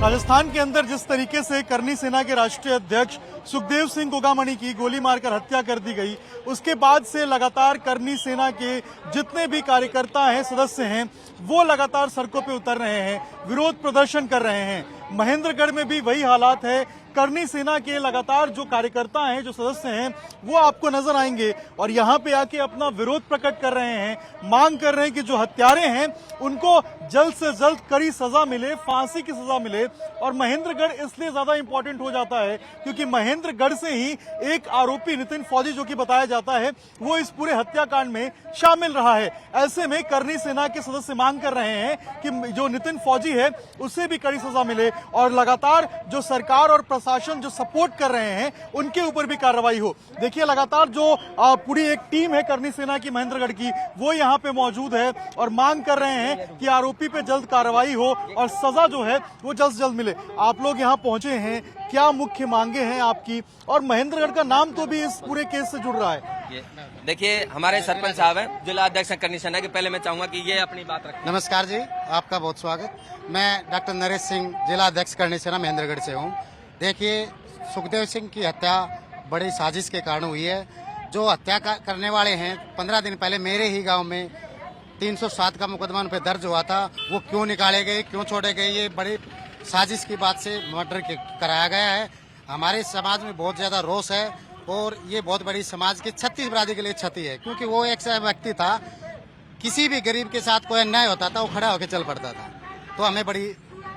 राजस्थान के अंदर जिस तरीके से करनी सेना के राष्ट्रीय अध्यक्ष सुखदेव सिंह गोगामणि की गोली मारकर हत्या कर दी गई, उसके बाद से लगातार करनी सेना के जितने भी कार्यकर्ता हैं, सदस्य हैं, वो लगातार सड़कों पे उतर रहे हैं, विरोध प्रदर्शन कर रहे हैं। महेंद्रगढ़ में भी वही हालात है। करनी सेना के लगातार जो कार्यकर्ता हैं, जो सदस्य हैं, वो आपको नजर आएंगे और यहाँ पे आके अपना विरोध प्रकट कर रहे हैं, मांग कर रहे हैं कि जो हत्यारे हैं उनको जल्द से जल्द कड़ी सजा मिले, फांसी की सजा मिले। और महेंद्रगढ़ इसलिए ज्यादा इंपॉर्टेंट हो जाता है क्योंकि महेंद्रगढ़ से ही एक आरोपी नितिन फौजी, जो कि बताया जाता है, वो इस पूरे हत्याकांड में शामिल रहा है। ऐसे में करनी सेना के सदस्य मांग कर रहे हैं कि जो नितिन फौजी है उसे भी कड़ी सजा मिले और लगातार जो सरकार और प्रशासन जो सपोर्ट कर रहे हैं उनके ऊपर भी कार्रवाई हो। देखिए, लगातार जो पूरी एक टीम है करनी सेना की महेंद्रगढ़ की, वो यहाँ पे मौजूद है और मांग कर रहे हैं कि आरोपी पे जल्द कार्रवाई हो और सजा जो है वो जल्द से जल्द मिले। आप लोग यहाँ पहुंचे हैं, क्या मुख्य मांगे हैं आपकी? और महेंद्रगढ़ का नाम तो भी इस पूरे केस से जुड़ रहा है। देखिए, हमारे सरपंच साहब हैं, जिला अध्यक्ष करनी सेना के। पहले मैं चाहूंगा कि ये अपनी बात रखें। नमस्कार जी, आपका बहुत स्वागत। मैं डॉक्टर नरेश सिंह, जिला अध्यक्ष करनी सेना महेंद्रगढ़ से हूँ। देखिए, सुखदेव सिंह की हत्या बड़ी साजिश के कारण हुई है। जो हत्या करने वाले हैं, 15 दिन पहले मेरे ही गांव में 307 का मुकदमा उन पर दर्ज हुआ था। वो क्यों निकाले गए, क्यों छोड़े गए, ये बड़ी साजिश की बात से मर्डर कराया गया है। हमारे समाज में बहुत ज्यादा रोष है और ये बहुत बड़ी समाज की क्षति, बरादरी के लिए क्षति है, क्योंकि वो एक ऐसा व्यक्ति था, किसी भी गरीब के साथ कोई अन्याय होता था वो खड़ा होकर चल पड़ता था। तो हमें बड़ी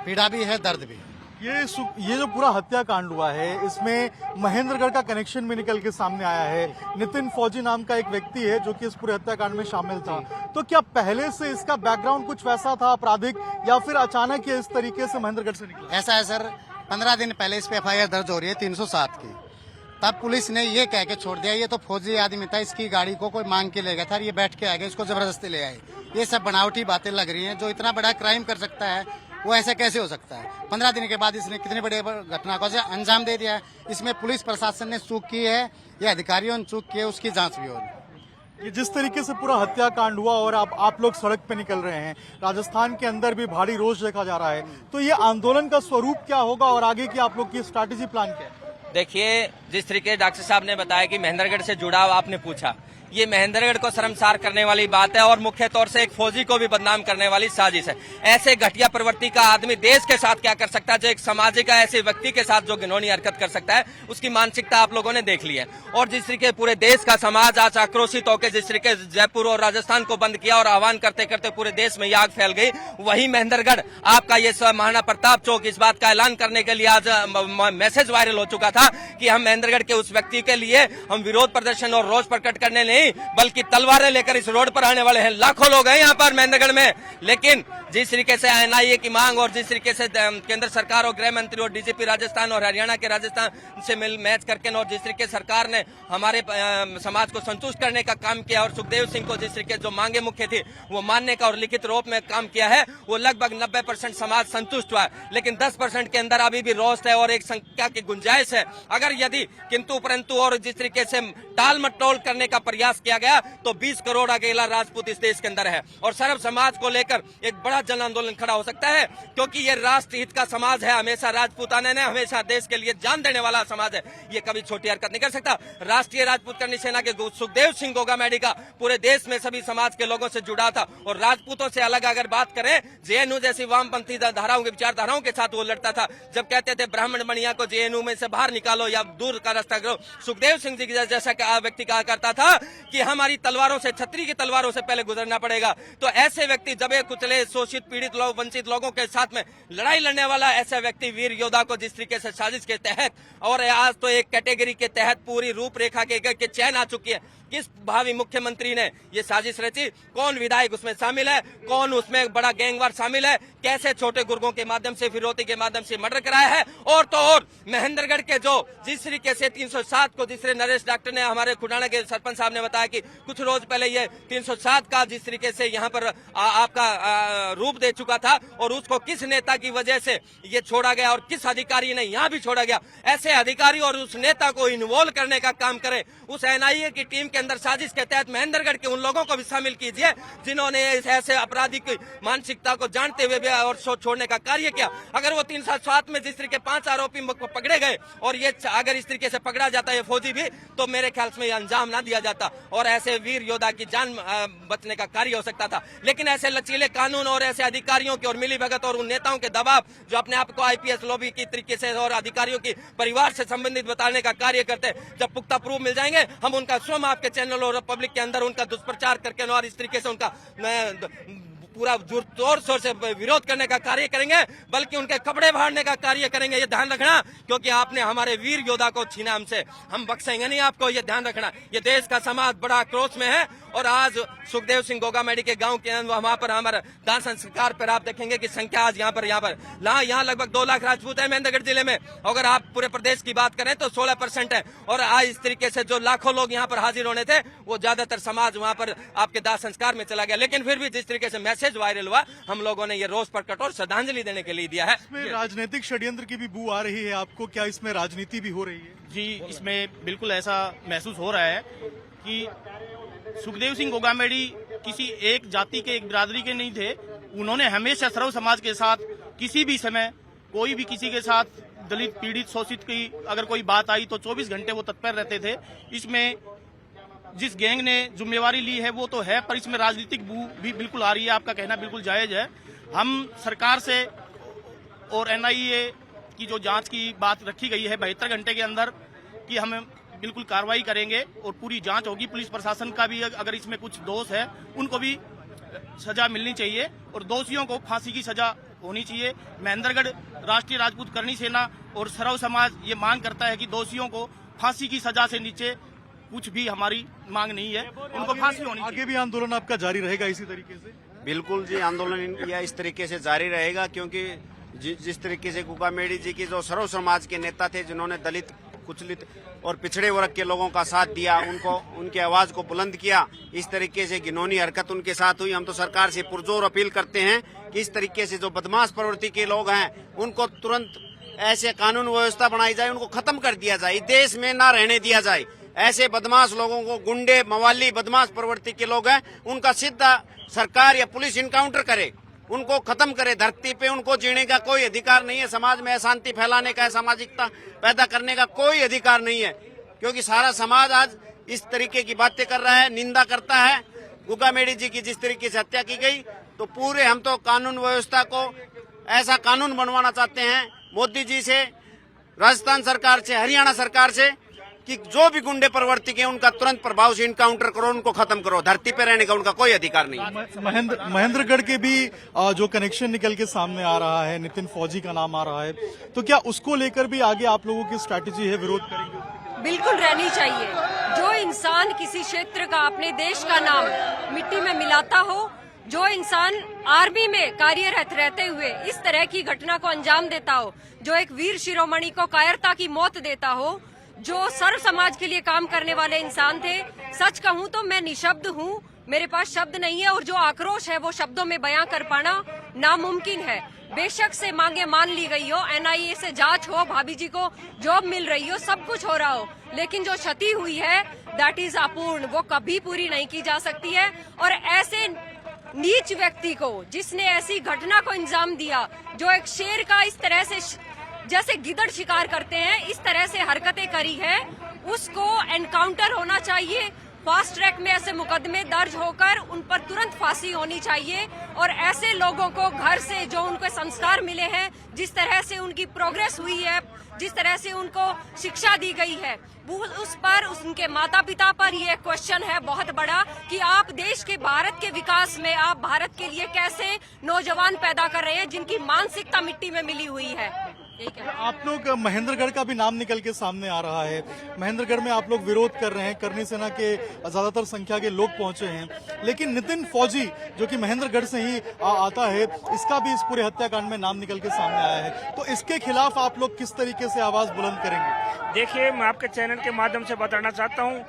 पीड़ा भी है, दर्द भी। ये जो पूरा हत्याकांड हुआ है, इसमें महेंद्रगढ़ का कनेक्शन भी निकल के सामने आया है। नितिन फौजी नाम का एक व्यक्ति है जो कि इस पूरे हत्याकांड में शामिल था। तो क्या पहले से इसका बैकग्राउंड कुछ वैसा था आपराधिक, या फिर अचानक ये इस तरीके से महेंद्रगढ़ से निकला? ऐसा है सर, 15 दिन पहले इस पे FIR दर्ज हो रही है 307 की। तब पुलिस ने ये कह के छोड़ दिया, ये तो फौजी आदमी था, इसकी गाड़ी को कोई मांग के ले गया था, ये बैठ के आ गए, इसको जबरदस्ती ले आए। ये सब बनावटी बातें लग रही हैं। जो इतना बड़ा क्राइम कर सकता है वो ऐसे कैसे हो सकता है? 15 दिन के बाद इसने कितने बड़े घटना को अंजाम दे दिया है। इसमें पुलिस प्रशासन ने चूक की है या अधिकारियों ने चूक की है, उसकी जांच भी होगी। ये जिस तरीके से पूरा हत्याकांड हुआ और आप लोग सड़क पे निकल रहे हैं, राजस्थान के अंदर भी भारी रोष देखा जा रहा है, तो ये आंदोलन का स्वरूप क्या होगा और आगे की आप लोग की स्ट्रैटेजी प्लान क्या है? देखिए, जिस तरीके डॉक्टर साहब ने बताया कि महेंद्रगढ़ से जुड़ाव आपने पूछा, ये महेंद्रगढ़ को शर्मसार करने वाली बात है और मुख्य तौर से एक फौजी को भी बदनाम करने वाली साजिश है। ऐसे घटिया प्रवृत्ति का आदमी देश के साथ क्या कर सकता है? जो एक सामाजिक ऐसे व्यक्ति के साथ जो घिनौनी हरकत कर सकता है, उसकी मानसिकता आप लोगों ने देख ली है। और जिस तरीके पूरे देश का समाज आज आक्रोशित होकर जिस तरीके जयपुर और राजस्थान को बंद किया और आह्वान करते करते पूरे देश में आग फैल गई, वही महेंद्रगढ़ आपका ये महाराणा प्रताप चौक इस बात का ऐलान करने के लिए आज मैसेज वायरल हो चुका था कि हम महेंद्रगढ़ के उस व्यक्ति के लिए हम विरोध प्रदर्शन और रोष प्रकट करने नहीं, बल्कि तलवारें लेकर इस रोड पर आने वाले हैं। लाखों लोग हैं यहाँ पर महेंद्रगढ़ में। लेकिन जिस तरीके से NIA की मांग और जिस तरीके से केंद्र सरकार और गृह मंत्री और DGP राजस्थान और हरियाणा के राजस्थान से मैच करके और जिस तरीके सरकार ने हमारे समाज को संतुष्ट करने का काम किया और सुखदेव सिंह को जिस तरीके जो मांगे मुख्य थी वो मानने का और लिखित रूप में काम किया है, वो लगभग 90% समाज संतुष्ट हुआ है। लेकिन 10% के अंदर अभी भी रोष है और एक संख्या की गुंजाइश है। अगर यदि किंतु परंतु और जिस तरीके से टाल मटोल करने का प्रयास किया गया तो 20 करोड़ अकेला राजपूत इस देश के अंदर है और सर्व समाज को लेकर एक बड़ा जन आंदोलन खड़ा हो सकता है, क्योंकि ये राष्ट्र हित का समाज है। हमेशा राजपूताना ने हमेशा देश के लिए जान देने वाला समाज है, ये कभी छोटी हरकत नहीं कर सकता। राष्ट्रीय राजपूत करनी सेना के सुखदेव सिंह गोगामणि का पूरे देश में सभी समाज के लोगों से जुड़ा था और राजपूतों से अलग अगर बात करें, JNU जैसी वामपंथी धाराओं की विचारधाराओं के साथ वो लड़ता था। जब कहते थे ब्राह्मण बनिया को JNU में से बाहर निकालो या दूर का रास्ता करो, सुखदेव सिंह जी जैसा व्यक्ति कहा करता था कि हमारी तलवारों से, छतरी की तलवारों से पहले गुजरना पड़ेगा। तो ऐसे व्यक्ति दबे कुचले शोषित पीड़ित लोग, वंचित लोगों के साथ में लड़ाई लड़ने वाला ऐसा व्यक्ति वीर योद्धा को जिस तरीके से साजिश के तहत और आज तो एक कैटेगरी के तहत पूरी रूपरेखा के चयन आ चुकी है। किस भावी मुख्यमंत्री ने ये साजिश रची, कौन विधायक उसमें शामिल है, कौन उसमें बड़ा गैंगवार शामिल है, कैसे छोटे गुर्गों के माध्यम से, फिरौती के माध्यम से मर्डर कराया है। और तो और महेंद्रगढ़ के जो जिस तरीके से 307 को जिस नरेश डॉक्टर ने हमारे खुटाना के सरपंच साहब ने बताया कि कुछ रोज पहले ये 307 का जिस तरीके से यहाँ पर आपका रूप दे चुका था और उसको किस नेता की वजह से ये छोड़ा गया और किस अधिकारी ने यहाँ भी छोड़ा गया। ऐसे अधिकारी और उस नेता को इन्वॉल्व करने का काम करे, उस NIA की टीम के अंदर साजिश के तहत महेंद्रगढ़ के उन लोगों को भी शामिल कीजिए जिन्होंने ऐसे आपराधिक मानसिकता को जानते हुए भी और छोड़ने का कार्य किया। अगर वो 307 में जिस तरीके 5 आरोपी पकड़े गए और ये अगर इस तरीके से पकड़ा जाता है फौजी भी, तो मेरे ख्याल में अंजाम ना दिया जाता और ऐसे वीर योद्धा की जान बचने का कार्य हो सकता था। लेकिन ऐसे लचीले कानून और ऐसे अधिकारियों की और मिलीभगत और उन नेताओं के दबाव जो अपने आप को आईपीएस लॉबी की तरीके से और अधिकारियों की परिवार से संबंधित बताने का कार्य करते, जब पुख्ता प्रूफ मिल जाएंगे हम उनका स्वयं आपके चैनल और पब्लिक के अंदर उनका दुष्प्रचार करके और इस तरीके से उनका पूरा जोर शोर से विरोध करने का कार्य करेंगे, बल्कि उनके कपड़े फाड़ने का कार्य करेंगे। ये ध्यान रखना, क्योंकि आपने हमारे वीर योद्धा को छीना हमसे, हम बख्शेंगे नहीं आपको। ये ध्यान रखना। ये देश का समाज बड़ा आक्रोश में है और आज सुखदेव सिंह गोगामेडी के गांव के अंदर वहां पर हमारा दान संस्कार पर आप देखेंगे कि संख्या आज यहाँ पर यहाँ लगभग 2 लाख राजपूत है महेंद्रगढ़ जिले में। अगर आप पूरे प्रदेश की बात करें तो 16% है। और आज इस तरीके से जो लाखों लोग यहाँ पर हाजिर होने थे वो ज्यादातर समाज वहाँ पर आपके दाह संस्कार में चला गया। लेकिन फिर भी जिस तरीके से मैसेज वायरल हुआ, हम लोगों ने ये रोष प्रकट और श्रद्धांजलि देने के लिए दिया है। इसमें राजनीतिक षड्यंत्र की भी बू आ रही है आपको, क्या इसमें राजनीति भी हो रही है? जी, इसमें बिल्कुल ऐसा महसूस हो रहा है कि सुखदेव सिंह गोगामेडी किसी एक जाति के, एक बिरादरी के नहीं थे। उन्होंने हमेशा सर्व समाज के साथ किसी भी समय कोई भी किसी के साथ दलित, पीड़ित, शोषित की अगर कोई बात आई तो 24 घंटे वो तत्पर रहते थे। इसमें जिस गैंग ने जिम्मेवारी ली है वो तो है, पर इसमें राजनीतिक बू भी बिल्कुल आ रही है। आपका कहना बिल्कुल जायज है। हम सरकार से और एनआईए की जो जांच की बात रखी गई है 72 घंटे के अंदर कि हम बिल्कुल कार्रवाई करेंगे और पूरी जांच होगी। पुलिस प्रशासन का भी अगर इसमें कुछ दोष है उनको भी सजा मिलनी चाहिए और दोषियों को फांसी की सजा होनी चाहिए। महेंद्रगढ़ राष्ट्रीय राजपूत करनी सेना और सर्व समाज ये मांग करता है कि दोषियों को फांसी की सजा से नीचे कुछ भी हमारी मांग नहीं है, उनको फांसी होनी चाहिए। आगे भी आंदोलन आपका जारी रहेगा इसी तरीके से? बिल्कुल जी, आंदोलन यह इस तरीके से जारी रहेगा, क्योंकि जिस तरीके से गोगामेडी जी की जो सर्व समाज के नेता थे, जिन्होंने दलित, कुचलित और पिछड़े वर्ग के लोगों का साथ दिया, उनको उनकी आवाज को बुलंद किया, इस तरीके से घिनौनी हरकत उनके साथ हुई। हम तो सरकार से पुरजोर अपील करते हैं कि इस तरीके से जो बदमाश प्रवृत्ति के लोग हैं उनको तुरंत ऐसे कानून व्यवस्था बनाई जाए, उनको खत्म कर दिया जाए, देश में ना रहने दिया जाए। ऐसे बदमाश लोगों को, गुंडे, मवाली, बदमाश प्रवृत्ति के लोग हैं, उनका सीधा सरकार या पुलिस इनकाउंटर करे, उनको खत्म करे। धरती पे उनको जीने का कोई अधिकार नहीं है। समाज में अशांति फैलाने का, सामाजिकता पैदा करने का कोई अधिकार नहीं है, क्योंकि सारा समाज आज इस तरीके की बातें कर रहा है, निंदा करता है। गोगामेडी जी की जिस तरीके से हत्या की गई, तो पूरे हम तो कानून व्यवस्था को ऐसा कानून बनवाना चाहते हैं मोदी जी से, राजस्थान सरकार से, हरियाणा सरकार से, कि जो भी गुंडे प्रवर्ती के उनका तुरंत प्रभाव से इनकाउंटर करो, उनको खत्म करो। धरती पे रहने का उनका कोई अधिकार नहीं है। महेंद्रगढ़ के भी जो कनेक्शन निकल के सामने आ रहा है, नितिन फौजी का नाम आ रहा है, तो क्या उसको लेकर भी आगे आप लोगों की स्ट्रैटेजी है, विरोध करेंगे? बिल्कुल रहनी चाहिए। जो इंसान किसी क्षेत्र का, अपने देश का नाम मिट्टी में मिलाता हो, जो इंसान आर्मी में कार्यरत रहते हुए इस तरह की घटना को अंजाम देता हो, जो एक वीर शिरोमणि को कायरता की मौत देता हो, जो सर्व समाज के लिए काम करने वाले इंसान थे। सच कहूं तो मैं निशब्द हूं, मेरे पास शब्द नहीं है और जो आक्रोश है वो शब्दों में बयां कर पाना नामुमकिन है। बेशक से मांगे मान ली गई हो, एनआईए से जांच हो, भाभी जी को जॉब मिल रही हो, सब कुछ हो रहा हो, लेकिन जो क्षति हुई है दैट इज अपूर्ण, वो कभी पूरी नहीं की जा सकती है। और ऐसे नीच व्यक्ति को, जिसने ऐसी घटना को अंजाम दिया, जो एक शेर का इस तरह से जैसे गिदड़ शिकार करते हैं इस तरह से हरकतें करी है, उसको एनकाउंटर होना चाहिए। फास्ट ट्रैक में ऐसे मुकदमे दर्ज होकर उन पर तुरंत फांसी होनी चाहिए। और ऐसे लोगों को घर से जो उनको संस्कार मिले हैं, जिस तरह से उनकी प्रोग्रेस हुई है, जिस तरह से उनको शिक्षा दी गई है, उस पर, उनके माता पिता पर ये क्वेश्चन है बहुत बड़ा कि आप देश के, भारत के विकास में आप भारत के लिए कैसे नौजवान पैदा कर रहे हैं जिनकी मानसिकता मिट्टी में मिली हुई है। आप लोग, महेंद्रगढ़ का भी नाम निकल के सामने आ रहा है, महेंद्रगढ़ में आप लोग विरोध कर रहे हैं, करनी सेना के ज्यादातर संख्या के लोग पहुंचे हैं, लेकिन नितिन फौजी जो कि महेंद्रगढ़ से ही आता है, इसका भी इस पूरे हत्याकांड में नाम निकल के सामने आया है, तो इसके खिलाफ आप लोग किस तरीके से आवाज बुलंद करेंगे? देखिए, मैं आपके चैनल के माध्यम से बताना चाहता हूँ,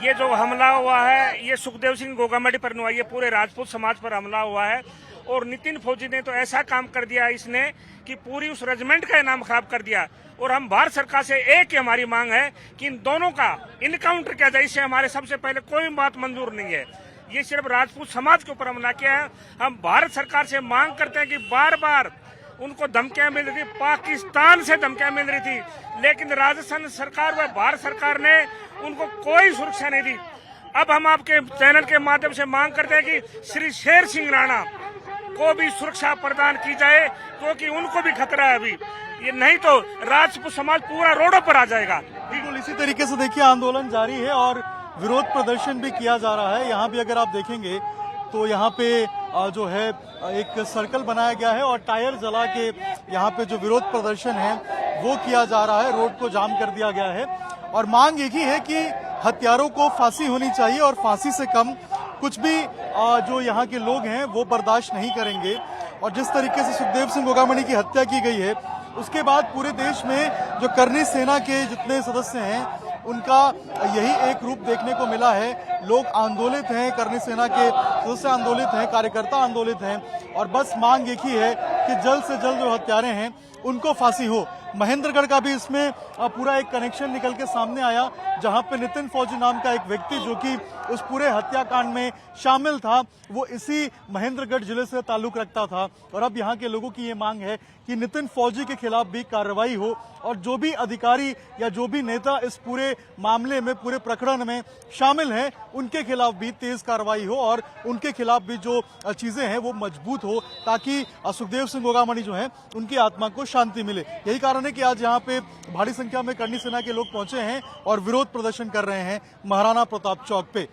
ये जो हमला हुआ है ये सुखदेव सिंह गोगामेडी पर नहीं हुआ, ये पूरे राजपूत समाज पर हमला हुआ है। और नितिन फौजी ने तो ऐसा काम कर दिया इसने कि पूरी उस रेजिमेंट का नाम खराब कर दिया। और हम भारत सरकार से एक ही हमारी मांग है कि इन दोनों का इनकाउंटर किया जाए। इससे हमारे सबसे पहले कोई बात मंजूर नहीं है। ये सिर्फ राजपूत समाज के ऊपर हमला किया है। हम भारत सरकार से मांग करते हैं कि बार बार उनको धमकियां मिल रही थी, पाकिस्तान से धमकियां मिल रही थी, लेकिन राजस्थान सरकार व भारत सरकार ने उनको कोई सुरक्षा नहीं दी। अब हम आपके चैनल के माध्यम से मांग करते हैं कि श्री शेर सिंह राणा को भी सुरक्षा प्रदान की जाए, क्योंकि उनको भी खतरा है अभी। ये नहीं तो राजपूत समाज पूरा रोडों पर आ जाएगा। बिल्कुल इसी तरीके से देखिए आंदोलन जारी है और विरोध प्रदर्शन भी किया जा रहा है। यहाँ भी अगर आप देखेंगे तो यहाँ पे जो है एक सर्कल बनाया गया है और टायर जला के यहाँ पे जो विरोध प्रदर्शन है वो किया जा रहा है। रोड को जाम कर दिया गया है और मांग एक ही है कि हत्यारों को फांसी होनी चाहिए और फांसी से कम कुछ भी जो यहाँ के लोग हैं वो बर्दाश्त नहीं करेंगे। और जिस तरीके से सुखदेव सिंह गोगामणि की हत्या की गई है उसके बाद पूरे देश में जो करनी सेना के जितने सदस्य हैं उनका यही एक रूप देखने को मिला है। लोग आंदोलित हैं, करनी सेना के सदस्य आंदोलित हैं, कार्यकर्ता आंदोलित हैं और बस मांग एक ही है कि जल्द से जल्द जो हत्यारे हैं उनको फांसी हो। महेंद्रगढ़ का भी इसमें पूरा एक कनेक्शन निकल के सामने आया, जहां पे नितिन फौजी नाम का एक व्यक्ति जो कि उस पूरे हत्याकांड में शामिल था वो इसी महेंद्रगढ़ जिले से ताल्लुक रखता था। और अब यहाँ के लोगों की ये मांग है कि नितिन फौजी के खिलाफ भी कार्रवाई हो और जो भी अधिकारी या जो भी नेता इस पूरे मामले में, पूरे प्रकरण में शामिल हैं उनके खिलाफ भी तेज कार्रवाई हो और उनके खिलाफ भी जो चीजें हैं वो मजबूत हो, ताकि सुखदेव सिंह गोगामणि जो है उनकी आत्मा को शांति मिले। यही कारण है कि आज यहाँ पे भारी संख्या में करनी सेना के लोग पहुंचे हैं और विरोध प्रदर्शन कर रहे हैं महाराणा प्रताप चौक पे।